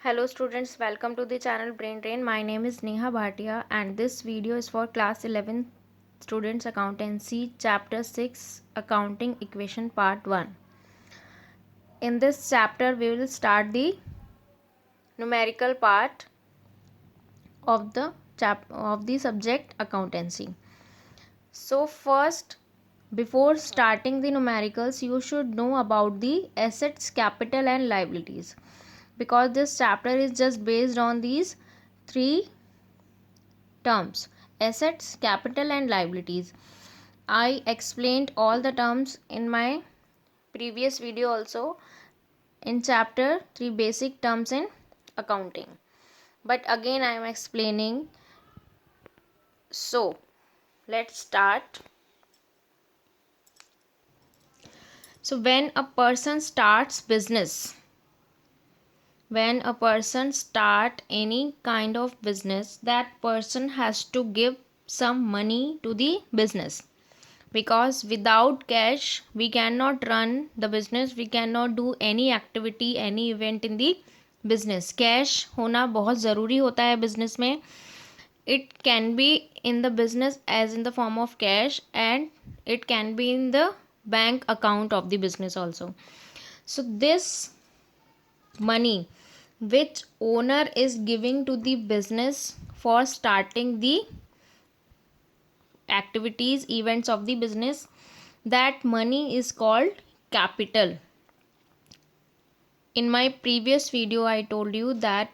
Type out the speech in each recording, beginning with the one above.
Hello students, welcome to the channel Brain Drain. My name is Neha Bhatia and this video is for class 11 students accountancy chapter 6 accounting equation part 1. In this chapter we will start the numerical part of the subject accountancy. So first, before starting the numericals, you should know about the assets, capital and liabilities, because this chapter is just based on these three terms: assets, capital and liabilities. I explained all the terms in my previous video also in chapter 3 basic terms in accounting, but again I am explaining. So let's start. So when a person start any kind of business, that person has to give some money to the business, because without cash we cannot run the business, we cannot do any activity, any event in the business. Cash होना बहुत ज़रूरी होता है business में. It can be in the business as in the form of cash, and it can be in the bank account of the business also. So this money which owner is giving to the business for starting the activities, events of the business, that money is called capital. In my previous video I told you that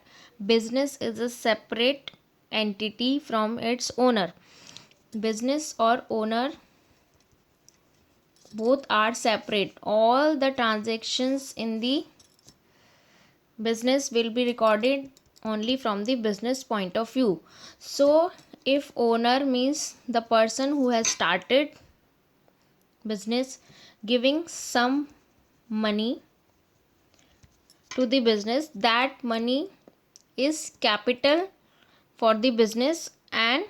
business is a separate entity from its owner. Business or owner both are separate. All the transactions in the business will be recorded only from the business point of view. So if owner means the person who has started business, giving some money to the business, that money is capital for the business, and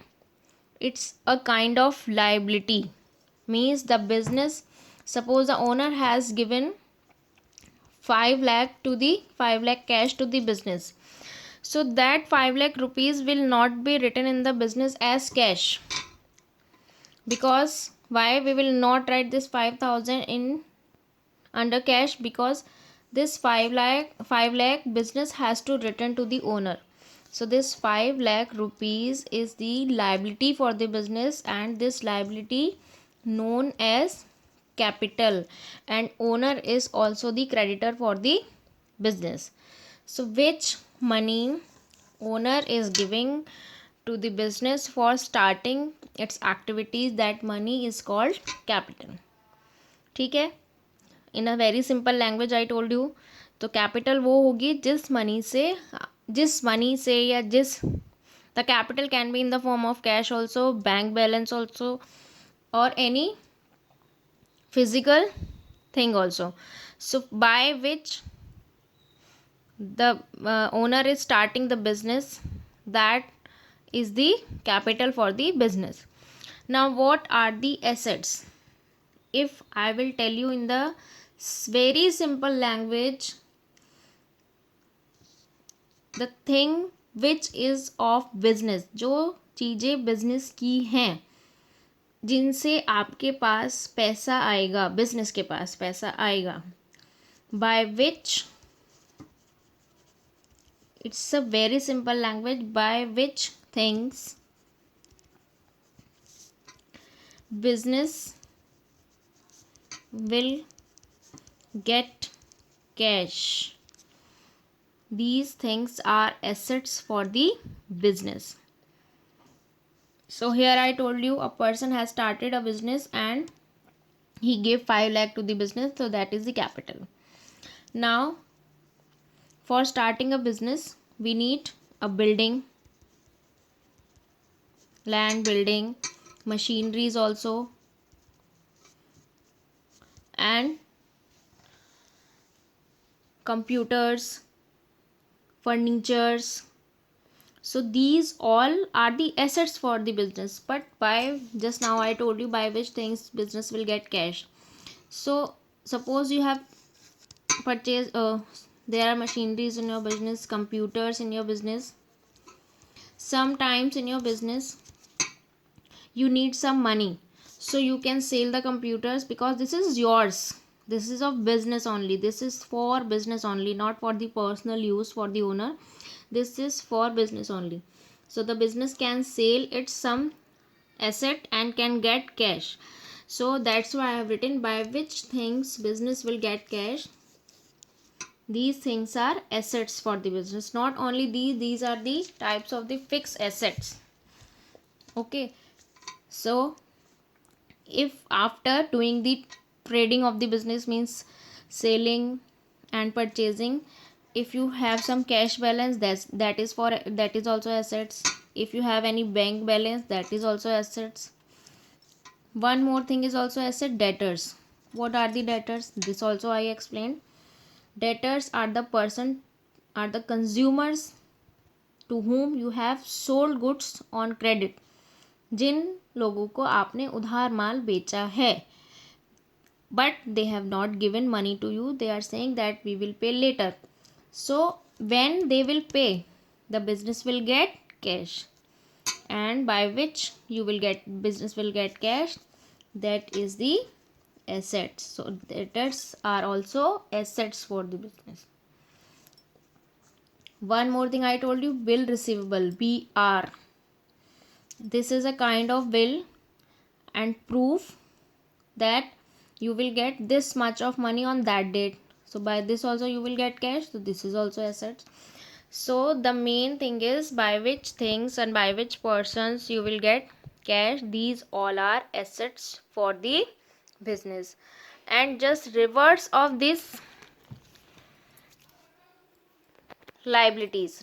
it's a kind of liability. Means the business, suppose the owner has given 5 lakh to the 5 lakh cash to the business, so that 5 lakh rupees will not be written in the business as cash. Because why we will not write this 5,000 in under cash? Because this 5 lakh business has to return to the owner. So this 5 lakh rupees is the liability for the business, and this liability known as capital, and owner is also the creditor for the business. So which money owner is giving to the business for starting its activities, that money is called capital. ठीक है, in a very simple language I told you. तो capital वो होगी जिस money से या जिस the capital can be in the form of cash also, bank balance also, और any physical thing also. So by which the owner is starting the business, that is the capital for the business. Now what are the assets? If I will tell you in the very simple language, the thing which is of business, जो चीज़ें business की हैं, जिनसे आपके पास पैसा आएगा, business के पास पैसा आएगा, by which, it's a very simple language, by which things business will get cash. These things are assets for the business. So here I told you a person has started a business and he gave 5 lakh to the business, so that is the capital. Now for starting a business we need a building, land, building, machineries also, and computers, furnitures. So these all are the assets for the business. But by, just now I told you by which things business will get cash. So suppose you have purchased there are machineries in your business, computers in your business. Sometimes in your business you need some money, so you can sell the computers because this is yours. This is of business only, this is for business only, not for the personal use for the owner. This is for business only. So the business can sell its some asset and can get cash. So that's why I have written by which things business will get cash. These things are assets for the business. Not only these are the types of the fixed assets. Okay, so if after doing the trading of the business, means selling and purchasing, if you have some cash balance, that is also assets. If you have any bank balance, that is also assets. One more thing is also asset, debtors. What are the debtors? This also I explained. Debtors are the consumers to whom you have sold goods on credit. जिन लोगों को आपने उधार माल बेचा है, but they have not given money to you, they are saying that we will pay later. So when they will pay, the business will get cash, and by which business will get cash, that is the assets. So debtors are also assets for the business. One more thing I told you, bill receivable, BR. This is a kind of bill and proof that you will get this much of money on that date. So by this also you will get cash. So this is also assets. So the main thing is by which things and by which persons you will get cash. These all are assets for the business. And just reverse of this, liabilities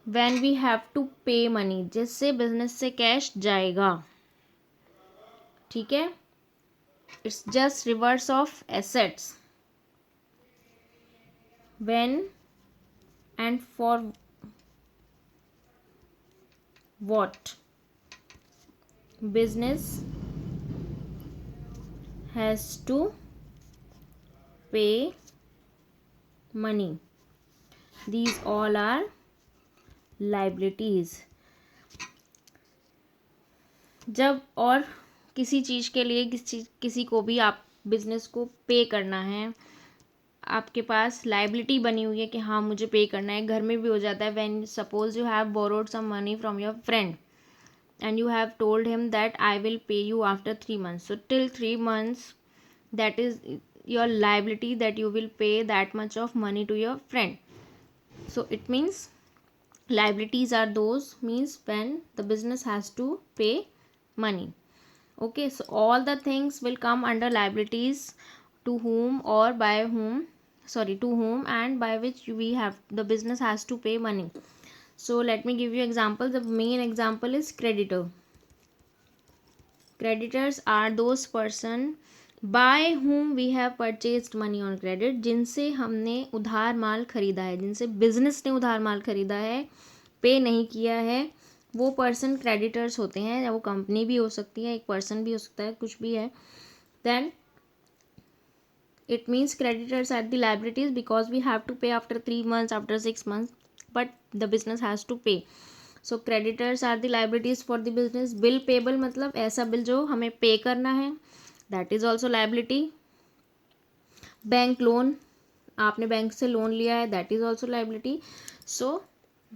when we have to pay money, जिससे business से cash जाएगा. ठीक है, it's just reverse of assets. When and for what business has to pay money, these all are liabilities. जब और किसी चीज़ के लिए किसी को भी आप बिजनेस को पे करना है, आपके पास लाइबिलिटी बनी हुई है कि हाँ मुझे पे करना है. घर में भी हो जाता है. When suppose you have borrowed some money from your friend and you have told him that I will pay you after 3 months. So till 3 months, that is your liability, that you will pay that much of money to your friend. So it means liabilities are those, means when the business has to pay money. Okay, so all the things will come under liabilities, to whom or by whom, to whom and by which the business has to pay money. So let me give you example. The main example is creditor. Creditors are those person by whom we have purchased money on credit, जिनसे हमने उधार माल खरीदा है, जिनसे business ने उधार माल खरीदा है, पे नहीं किया है, वो पर्सन क्रेडिटर्स होते हैं. या वो कंपनी भी हो सकती है, एक पर्सन भी हो सकता है, कुछ भी है. Then it means creditors are the liabilities because we have to pay after 3 months, after 6 months, but the business has to pay. So creditors are the liabilities for the business. Bill payable मतलब ऐसा bill जो हमें पे करना है, that is also liability. Bank loan, आपने bank से loan लिया है, that is also liability. So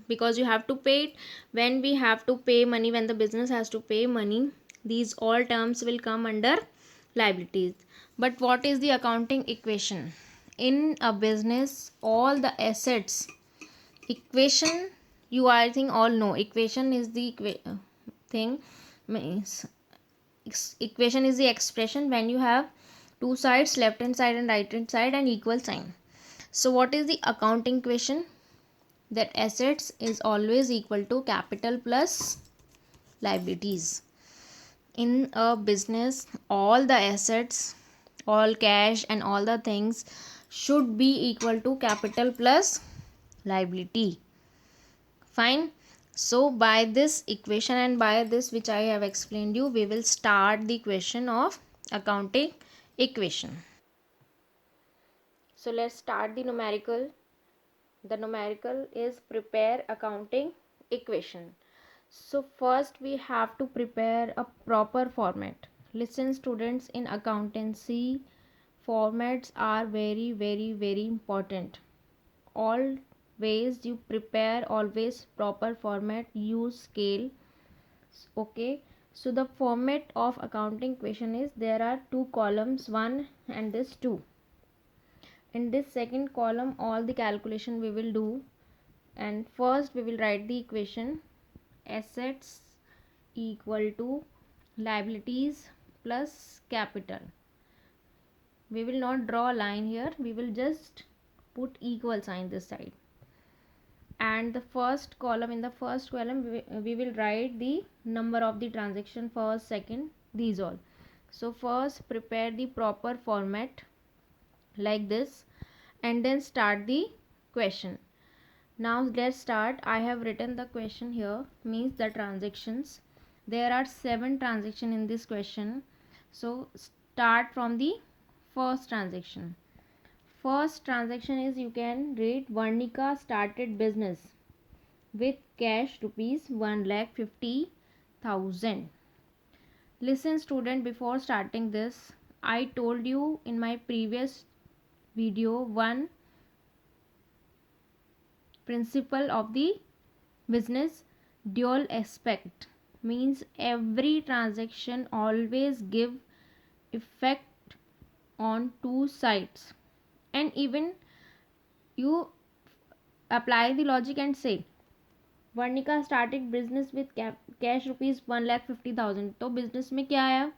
because you have to pay it, when we have to pay money, when the business has to pay money, these all terms will come under liabilities. But what is the accounting equation in a business? All the assets equation, you I think all know equation is the thing, means equation is the expression when you have two sides, left hand side and right hand side, and equal sign. So what is the accounting equation? That assets is always equal to capital plus liabilities. In a business, all the assets, all cash and all the things should be equal to capital plus liability. Fine. So by this equation and by this which I have explained you, we will start the question of accounting equation. So let's start the numerical. The numerical is prepare accounting equation. So first we have to prepare a proper format. Listen students, in accountancy formats are very important. Always you prepare always proper format, use scale. Okay, so the format of accounting equation is there are two columns, one and this two. In this second column all the calculation we will do, and first we will write the equation assets equal to liabilities plus capital. We will not draw a line here, we will just put equal sign this side, and the first column, in the first column we will write the number of the transaction, first, second, these all. So first prepare the proper format like this and then start the question. Now let's start. I have written the question here, means the transactions. There are 7 transactions in this question. So start from the first transaction. First transaction is, you can read, Varnika started business with cash rupees 1,50,000. Listen student, before starting this, I told you in my previous video one principle of the business, dual aspect, means every transaction always give effect on two sides. And even you apply the logic and say Varnika started business with cash rupees 1,50,000. तो business में क्या आया?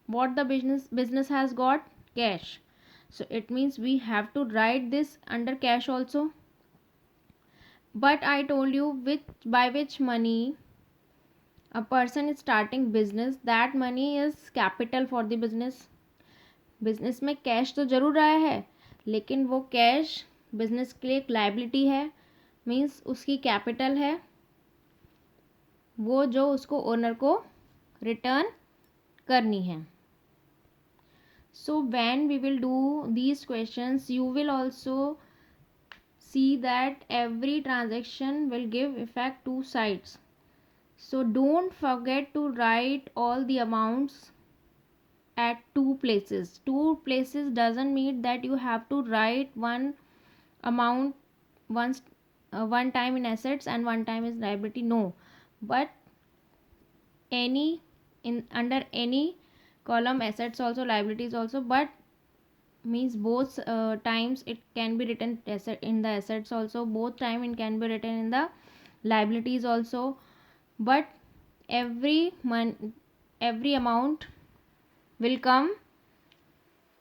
What the business has got? Cash. So it means we have to write this under cash also. But I told you by which money a person is starting business, that money is capital for the business. Business में cash तो ज़रूर आया है, लेकिन वो cash business के लिए एक लाइबिलिटी है, मीन्स उसकी कैपिटल है, वो जो उसको ओनर को रिटर्न करनी है. So when we will do these questions you will also see that every transaction will give effect two sides. So don't forget to write all the amounts at two places. Two places doesn't mean that you have to write one amount once one time in assets and one time is liability. No, but any in under any column, assets also, liabilities also, but means both times it can be written in the assets also, both time it can be written in the liabilities also, but every amount will come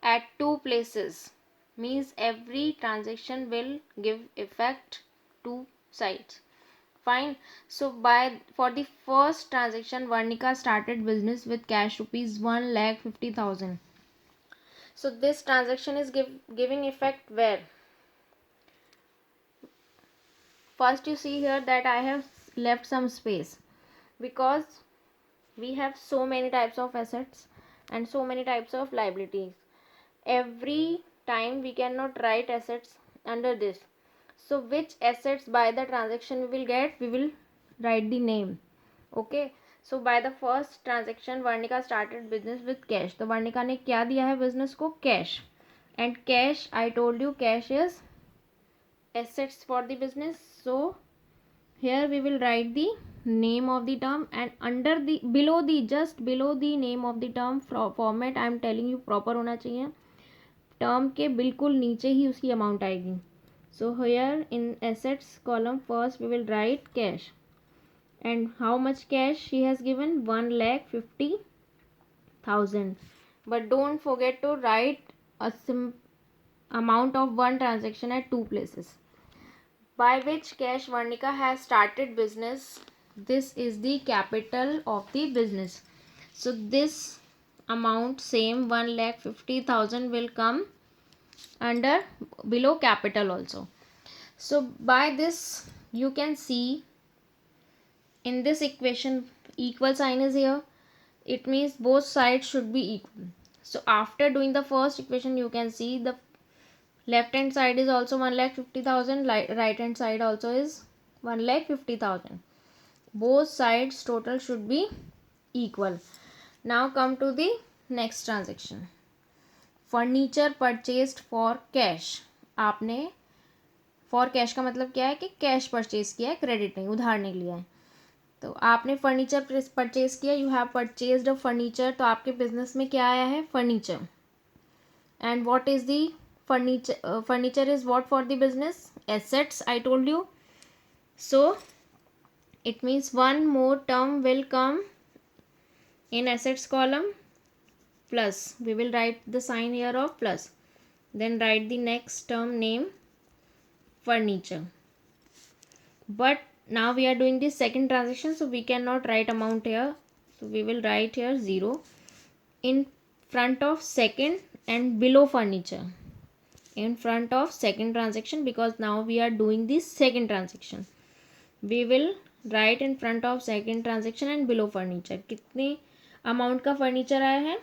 at two places, means every transaction will give effect two sides. Fine. So for the first transaction, Varnika started business with cash rupees 1,50,000. So this transaction is giving effect where? First you see here that I have left some space because we have so many types of assets and so many types of liabilities. Every time we cannot write assets under this. So which assets by the transaction we will get, we will write the name. Okay. So by the first transaction Varnika started business with cash. तो वर्णिका ने क्या दिया है business को? Cash. And cash, I told you, cash is assets for the business. So here we will write the name of the term, and under the just below the name of the term format I am telling you proper होना चाहिए. Term के बिल्कुल नीचे ही उसकी amount आएगी. So here in assets column first we will write cash. And how much cash she has given? 1,50,000. But don't forget to write a amount of one transaction at two places. By which cash Varnika has started business? This is the capital of the business. So this amount, same 1,50,000, will come under below capital also. So by this you can see in this equation equal sign is here. It means both sides should be equal. So after doing the first equation you can see the Left hand side is also 1,50,000. Right hand side also is 1,50,000. Both sides total should be equal. Now come to the next transaction. Furniture purchased for cash. आपने for cash का मतलब क्या है कि cash purchase किया है, credit नहीं, उधार नहीं लिया है. तो आपने फर्नीचर परचेज किया, you have purchased a furniture. तो आपके बिजनेस में क्या आया है? Furniture. And what is the furniture? Furniture is what for the business? Assets, I told you. So it means one more term will come in assets column, plus we will write the sign here of plus, then write the next term name furniture. But now we are doing this second transaction, so we cannot write amount here, so we will write here 0 in front of second and below furniture, in front of second transaction, because now we are doing this second transaction. We will write in front of second transaction and below furniture. कितने amount का furniture आया है?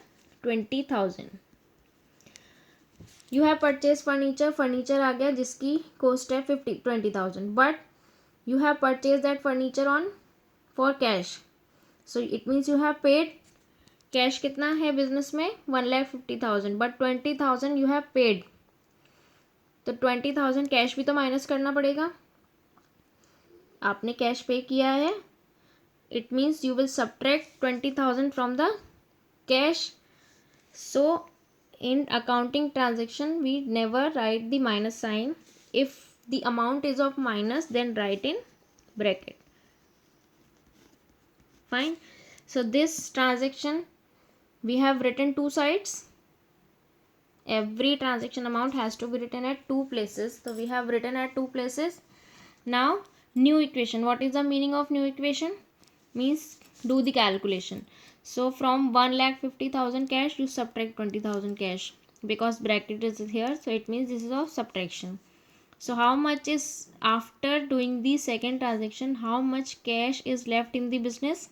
20,000. You have purchase furniture. Furniture आ गया जिसकी cost है 20,000, but you have purchase that furniture on for cash. So it means you have paid cash. कितना है बिजनेस में? 1,50,000, बट 20,000 यू हैव पेड. तो 20,000 कैश भी तो माइनस करना पड़ेगा. आपने कैश पे किया है. It means you will subtract 20,000 from the cash. So in accounting transaction we never write the minus sign. If the amount is of minus then write in bracket. Fine. So this transaction we have written two sides. Every transaction amount has to be written at two places. So we have written at two places. Now new equation. What is the meaning of new equation? Means do the calculation. So from 1,50,000 cash you subtract 20,000 cash, because bracket is here, so it means this is of subtraction. So how much is, after doing the second transaction, how much cash is left in the business?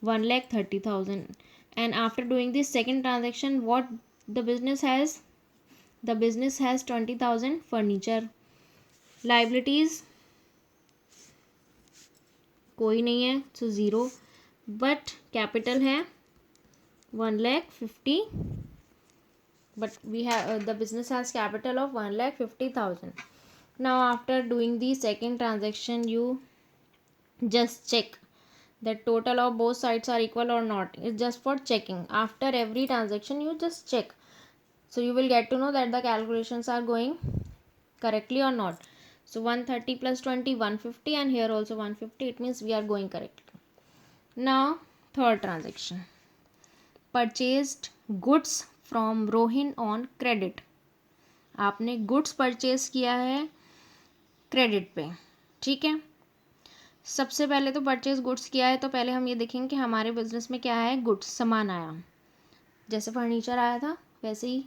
1,30,000. And after doing this second transaction, what the business has? The business has 20,000 furniture. Liabilities कोई नहीं है, so 0. But capital है 1,50,000. But we have the business has capital of 1,50,000. Now after doing the second transaction, you just check the total of both sides are equal or not. It's just for checking. After every transaction you just check, so you will get to know that the calculations are going correctly or not. So 130 plus 20, 150, and here also 150. It means we are going correctly. Now third transaction, purchased goods from Rohin on credit. आपने goods purchase किया है credit पे. ठीक है. सबसे पहले तो purchase goods किया है, तो पहले हम ये देखेंगे कि हमारे बिजनेस में क्या है. गुड्स, सामान आया. जैसे फर्नीचर आया था वैसे ही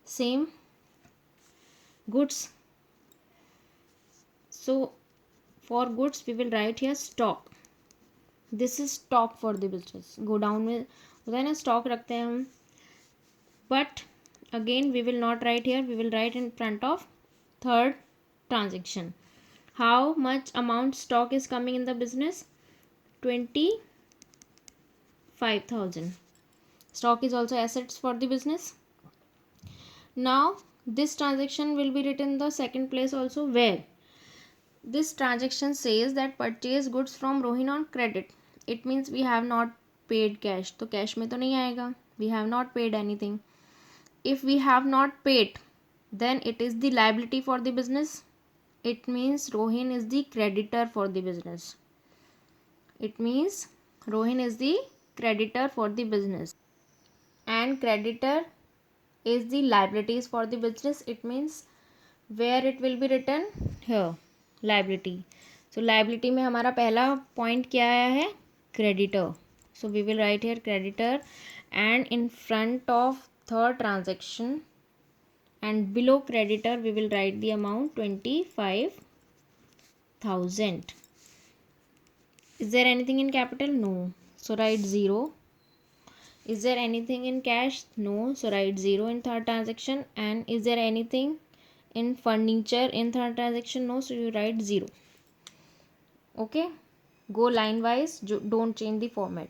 same goods. So for goods we will write here stock. This is stock for the business. Godown में होता है ना, स्टॉक रखते हैं हम. But again we will not write here, we will write in front of third transaction. How much amount stock is coming in the business? 25,000. Stock is also assets for the business. Now this transaction will be written in the second place also, where this transaction says that purchase goods from Rohin on credit. It means we have not paid cash. तो cash में तो नहीं आएगा. We have not paid anything. If we have not paid, then it is the liability for the business. It means Rohin is the creditor for the business. It means Rohin is the creditor for the business. And creditor is the liabilities for the business. It means where it will be written? Here, liability. So liability में हमारा पहला point क्या आया है? Creditor. So we will write here creditor, and in front of third transaction and below creditor we will write the amount 25,000. Is there anything in capital? No, so write 0. Is there anything in cash? No, so write 0 in third transaction. And is there anything In furniture, in third transaction, no, so you write 0. Okay, go line wise, don't change the format.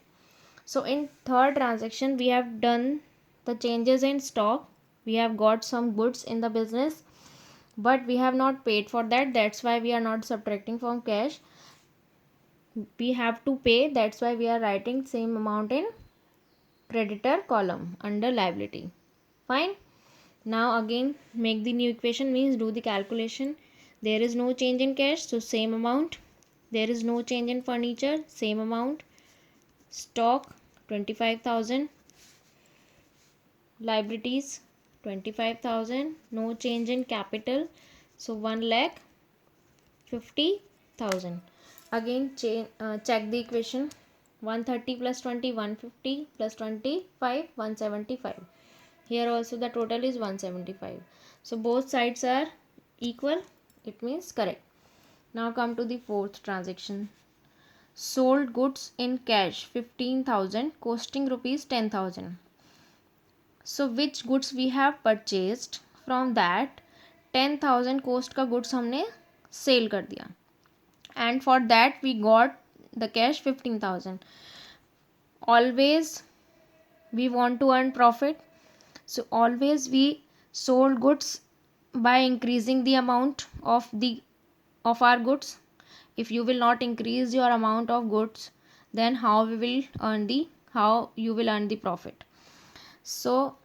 So in third transaction we have done the changes in stock. We have got some goods in the business, but we have not paid for that. That's why we are not subtracting from cash. We have to pay. That's why we are writing same amount in creditor column under liability. Fine. Now again make the new equation, means do the calculation. There is no change in cash, so same amount. There is no change in furniture, same amount. Stock 25,000. Liabilities 25,000. No change in capital, so 1,50,000. Again check the equation. 130 plus 20 150 plus 25 175. Here also the total is 175. So both sides are equal, it means correct. Now come to the fourth transaction. Sold goods in cash 15,000 costing rupees 10,000. So which goods we have purchased, from that 10,000 cost का goods हमने sale कर दिया, and for that we got the cash 15,000. Always we want to earn profit, so always we sold goods by increasing the amount of our goods. If you will not increase your amount of goods, then how you will earn the profit. So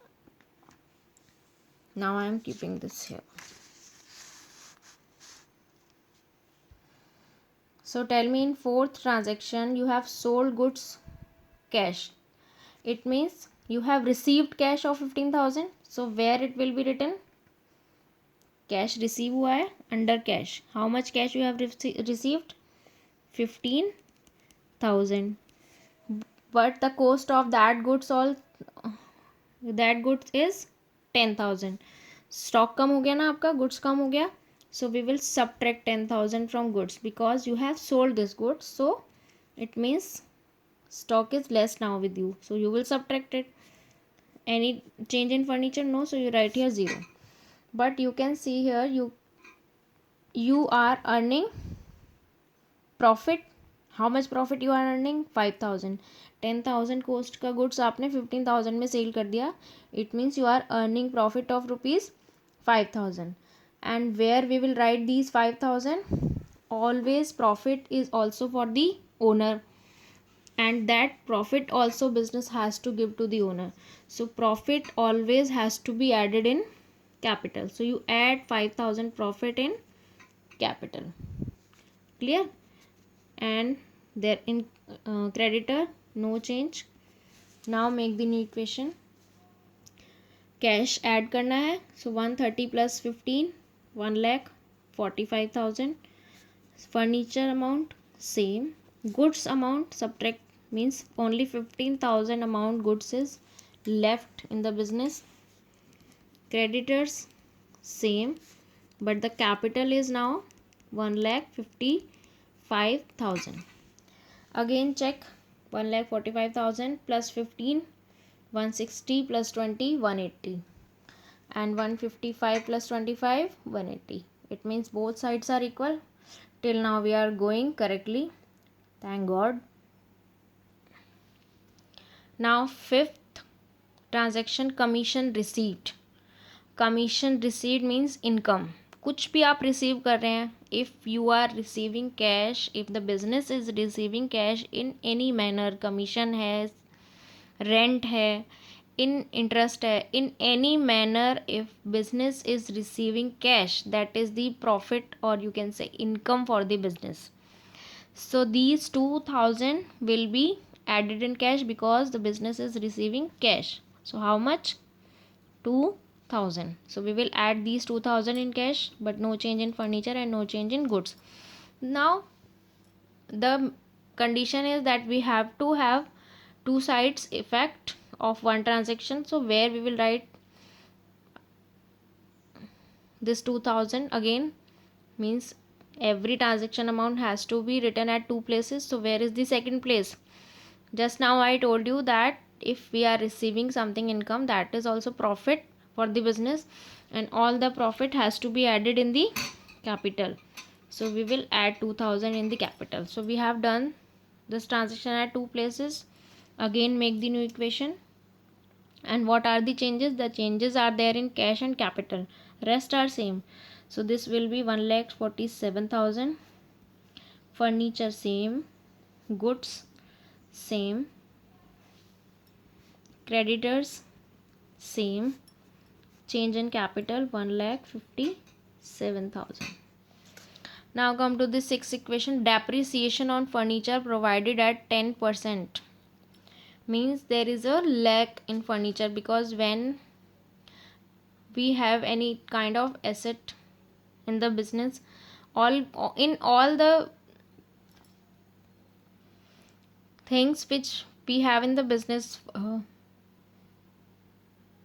now I am keeping this here. So tell me, in fourth transaction you have sold goods cash. It means you have received cash of 15,000. So where it will be written? Cash receive हुआ है, under cash. How much cash you have received? 15,000. But the cost of that goods is 10,000. Stock कम हो गया ना आपका, goods कम हो गया. So we will subtract 10,000 from goods because you have sold this goods. So it means stock is less now with you. So you will subtract it. Any change in furniture? No. So you write here 0. But you can see here you are earning profit. How much profit you are earning? 5,000. 10,000 cost का goods आपने 15,000 में cell कर दिया. It means you are earning profit of rupees 5,000. And where we will write these 5,000? Always profit is also for the owner, and that profit also business has to give to the owner. So profit always has to be added in capital. So you add 5,000 profit in capital. Clear? And there in creditor no change. Now make the new equation. Cash add करना है. So 130 plus 15 1,45,000. Furniture amount same. Goods amount subtract, means only 15,000 amount goods is left in the business. Creditors same, but the capital is now 1,55,000. Again check. 1,45,000 plus 15 160 plus 20 180, and 155 plus 25 180. It means both sides are equal. Till now we are going correctly, thank God. Now fifth transaction, commission received. Commission received means income. कुछ भी आप receive कर रहे हैं, if you are receiving cash, if the business is receiving cash in any manner, commission है, rent है, in interest है, in any manner, if business is receiving cash, that is the profit, or you can say income for the business. So these 2,000 will be added in cash because the business is receiving cash. So how much? 2,000. So we will add these 2,000 in cash, but no change in furniture and no change in goods. Now the condition is that we have to have two sides effect of one transaction. So where we will write this 2,000 again, means every transaction amount has to be written at two places. So where is the second place? Just now I told you that if we are receiving something income, that is also profit for the business, and all the profit has to be added in the capital. So we will add 2000 in the capital. So we have done this transaction at two places. Again make the new equation. And what are the changes? The changes are there in cash and capital, rest are same. So this will be 1,47,000. Furniture same, goods same, creditors same, change in capital 1,57,000. Now come to the sixth equation. Depreciation on furniture provided at 10%, means there is a lack in furniture, because when we have any kind of asset in the business, all the things which we have in the business,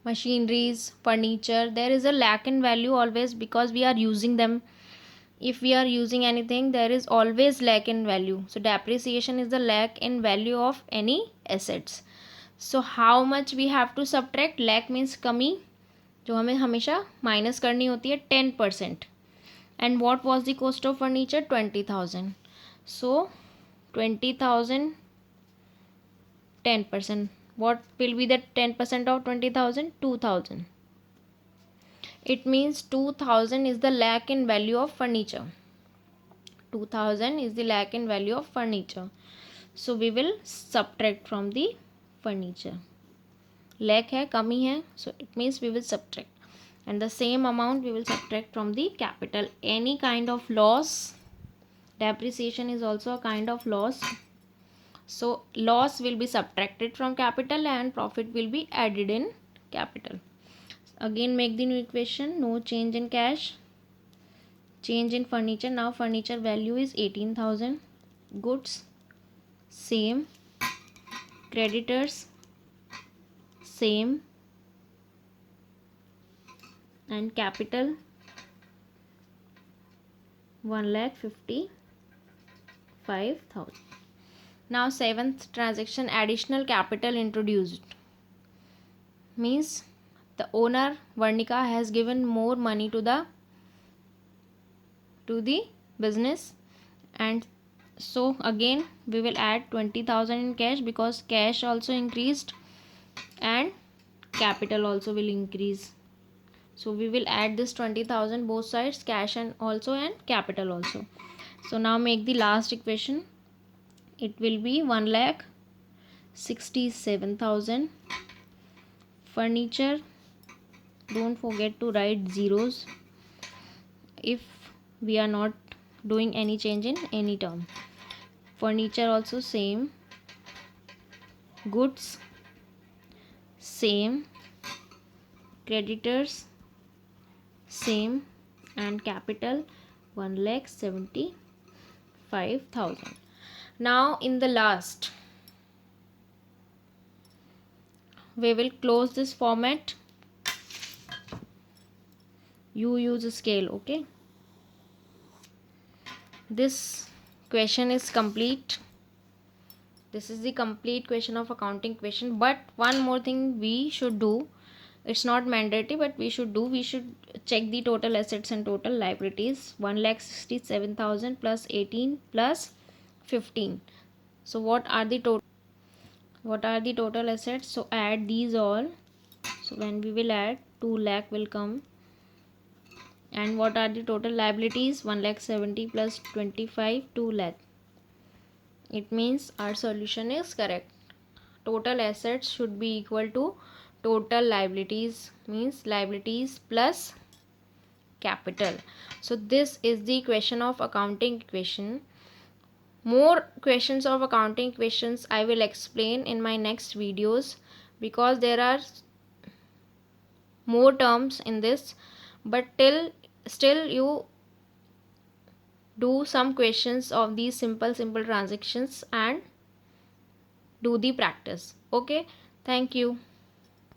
machineries, furniture, there is a lack in value always, because we are using them. If we are using anything, there is always lack in value. So depreciation is the lack in value of any assets. So how much we have to subtract? lack means कमी, जो हमें हमेशा minus करनी होती है 10%. And what was the cost of furniture? 20,000. So 20,000, 10%. What will be the 10% of 20,000? 2,000. It means 2,000 is the lack in value of furniture. 2,000 is the lack in value of furniture. So we will subtract from the furniture. Lack है, कमी है, so it means we will subtract. And the same amount we will subtract from the capital. Any kind of loss, depreciation is also a kind of loss. So loss will be subtracted from capital and profit will be added in capital. Again make the new equation. No change in cash, change in furniture. Now furniture value is 18,000. Goods same, creditors same, and capital 1,55,000. Now seventh transaction, additional capital introduced, means the owner Varnika has given more money to the business, and so again we will add 20,000 in cash, because cash also increased and capital also will increase. So we will add this 20,000 both sides, cash and also and capital also. So now make the last equation. It will be 1,67,000. Furniture, don't forget to write zeros if we are not doing any change in any term. Furniture also same, goods same, creditors same, and capital 1,75,000. Now in the last we will close this format. You use a scale, okay? This question is complete. This is the complete question of accounting question. But one more thing we should do, it's not mandatory but we should do, we should check the total assets and total liabilities. 1,67,000 plus 18 plus 15. So what are the total assets? So add these all. So when we will add, 2 lakh will come. And what are the total liabilities? 1,70,000 plus 25, 2 lakh. It means our solution is correct. Total assets should be equal to total liabilities, means liabilities plus capital. So this is the question of accounting equation. More questions of accounting equations I will explain in my next videos, because there are more terms in this, but still you do some questions of these simple transactions and do the practice. Okay, thank you.